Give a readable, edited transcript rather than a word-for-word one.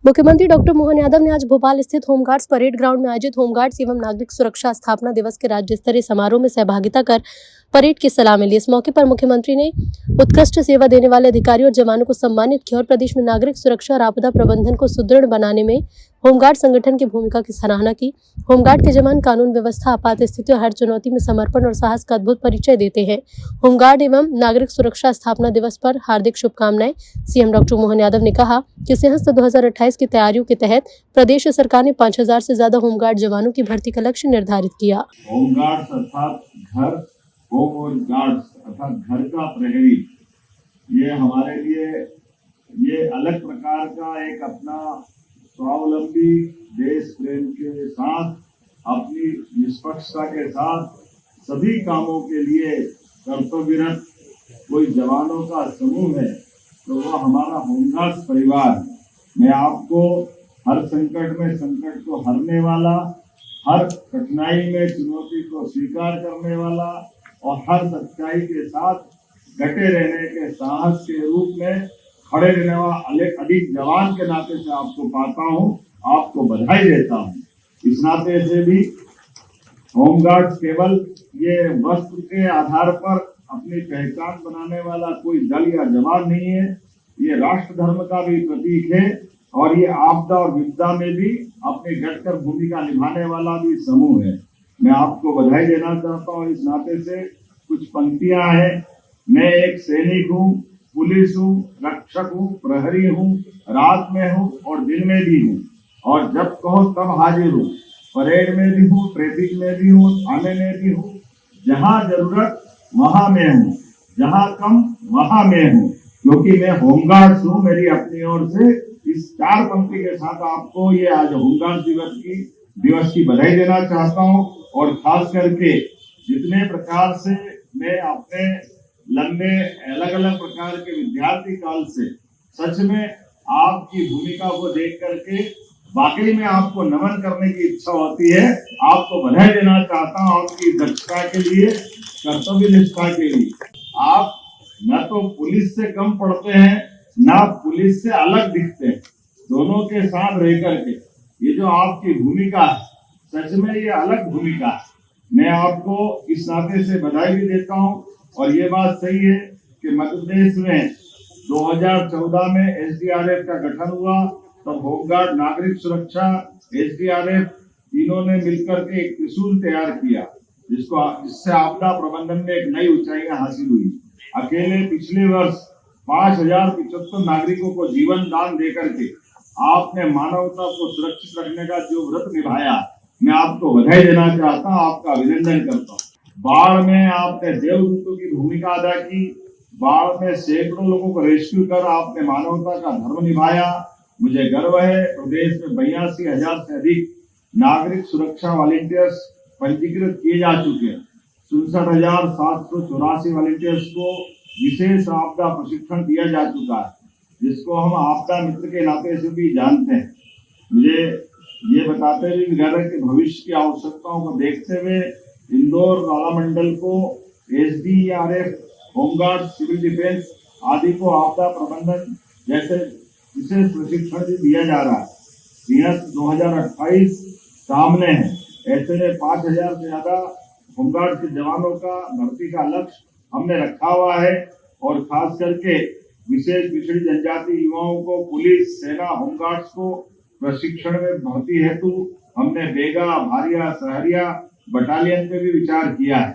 मुख्यमंत्री डॉक्टर मोहन यादव ने आज भोपाल स्थित होमगार्ड्स परेड ग्राउंड में आयोजित होमगार्ड्स एवं नागरिक सुरक्षा स्थापना दिवस के राज्य स्तरीय समारोह में सहभागिता कर परेड की सलामी ली। इस मौके पर मुख्यमंत्री ने उत्कृष्ट सेवा देने वाले अधिकारियों और जवानों को सम्मानित किया और प्रदेश में नागरिक सुरक्षा और आपदा प्रबंधन को सुदृढ़ बनाने में होमगार्ड संगठन की भूमिका की सराहना की। होमगार्ड के जवान कानून व्यवस्था, आपात स्थिति और हर चुनौती में समर्पण और साहस का अद्भुत परिचय देते हैं। होमगार्ड एवं नागरिक सुरक्षा स्थापना दिवस पर हार्दिक शुभकामनाएं। सीएम डॉक्टर मोहन यादव ने कहा कि सिंहस्थ 2028 की तैयारियों के तहत प्रदेश सरकार ने 5000 से ज्यादा होमगार्ड जवानों की भर्ती का लक्ष्य निर्धारित किया। होमगार्ड्स अर्थात घर, होम गार्ड्स अर्थात घर का प्रहरी, ये हमारे लिए ये अलग प्रकार का एक अपना स्वावलंबी देश प्रेम के साथ, अपनी निष्पक्षता के साथ सभी कामों के लिए कर्तव्यरत कोई जवानों का समूह है, तो वह हमारा होमगार्ड्स परिवार है। मैं आपको हर संकट में संकट को हरने वाला, हर कठिनाई में चुनौती को स्वीकार करने वाला और हर सच्चाई के साथ डटे रहने के साहस के रूप में खड़े रहने वाला अधिक जवान के नाते से आपको पाता हूँ, आपको बधाई देता हूँ। इस नाते से भी होमगार्ड्स केवल ये वस्त्र के आधार पर अपनी पहचान बनाने वाला कोई दल या जवान नहीं है, ये राष्ट्र धर्म का भी प्रतीक है और ये आपदा और विपदा में भी अपनी डटकर भूमिका निभाने वाला भी समूह है। मैं आपको बधाई देना चाहता हूँ। इस नाते से कुछ पंक्तियां हैं। मैं एक सैनिक हूँ, पुलिस हूँ, रक्षक हूँ, प्रहरी हूँ, रात में हूँ और दिन में भी हूँ, और जब कहो तब हाजिर हूँ। परेड में भी हूँ, ट्रैफिक में भी हूँ, थाने में भी हूँ। जहाँ जरूरत वहां मैं हूँ, जहाँ कम वहां मैं हूँ, क्योंकि मैं होमगार्ड्स हूँ। मेरी अपनी ओर से इस 4 पंक्ति के साथ आपको ये आज होमगार्ड दिवस की बधाई देना चाहता हूँ। और खास करके जितने प्रकार से मैं अपने लंबे अलग अलग प्रकार के विद्यार्थी काल से सच में आपकी भूमिका को देख करके वाकई में आपको नमन करने की इच्छा होती है। आपको बधाई देना चाहता हूँ आपकी दक्षता के लिए, कर्तव्य निष्ठा के लिए। आप न तो पुलिस से कम पढ़ते हैं, ना पुलिस से अलग दिखते हैं। दोनों के साथ रह करके ये जो आपकी भूमिका है, सच में ये अलग भूमिका है। मैं आपको इस नाते से बधाई भी देता हूँ। और ये बात सही है कि मध्य प्रदेश में 2014 में एसडीआरएफ का गठन हुआ, तब होमगार्ड, नागरिक सुरक्षा, एसडीआरएफ तीनों ने मिलकर के एक त्रिशूल तैयार किया, जिससे आपदा प्रबंधन में एक नई ऊंचाइयां हासिल हुई। अकेले पिछले वर्ष 5075 नागरिकों को जीवन दान देकर के आपने मानवता को सुरक्षित रखने का जो व्रत निभाया, मैं आपको बधाई देना चाहता हूँ, आपका अभिनंदन करता हूँ। बाढ़ में आपने देवदूतों की भूमिका अदा की। बाढ़ में सैकड़ों लोगों को रेस्क्यू कर आपने मानवता का धर्म निभाया। मुझे गर्व है, प्रदेश में 82,000 से अधिक नागरिक सुरक्षा वॉलंटियर्स पंजीकृत किए जा चुके हैं। 64,784 वॉलंटियर्स को विशेष आपदा प्रशिक्षण दिया जा चुका है, जिसको हम आपदा मित्र के नाते से भी जानते हैं। मुझे ये बताते हुए गर्व है कि भविष्य की आवश्यकताओं को देखते हुए इंदौर नाला मंडल को एसडीआरएफ, होमगार्ड, सिविल डिफेंस आदि को आपदा प्रबंधन जैसे विशेष प्रशिक्षण भी दिया जा रहा है। सिंहस्थ 2028 सामने है, ऐसे में 5000 से ज्यादा होमगार्ड के जवानों का भर्ती का लक्ष्य हमने रखा हुआ है। और खास करके विशेष पिछड़ी जनजाति युवाओं को पुलिस, सेना, होमगार्ड्स को प्रशिक्षण में भर्ती हेतु हमने बेगा, भारिया, सहरिया बटालियन पे भी विचार किया है।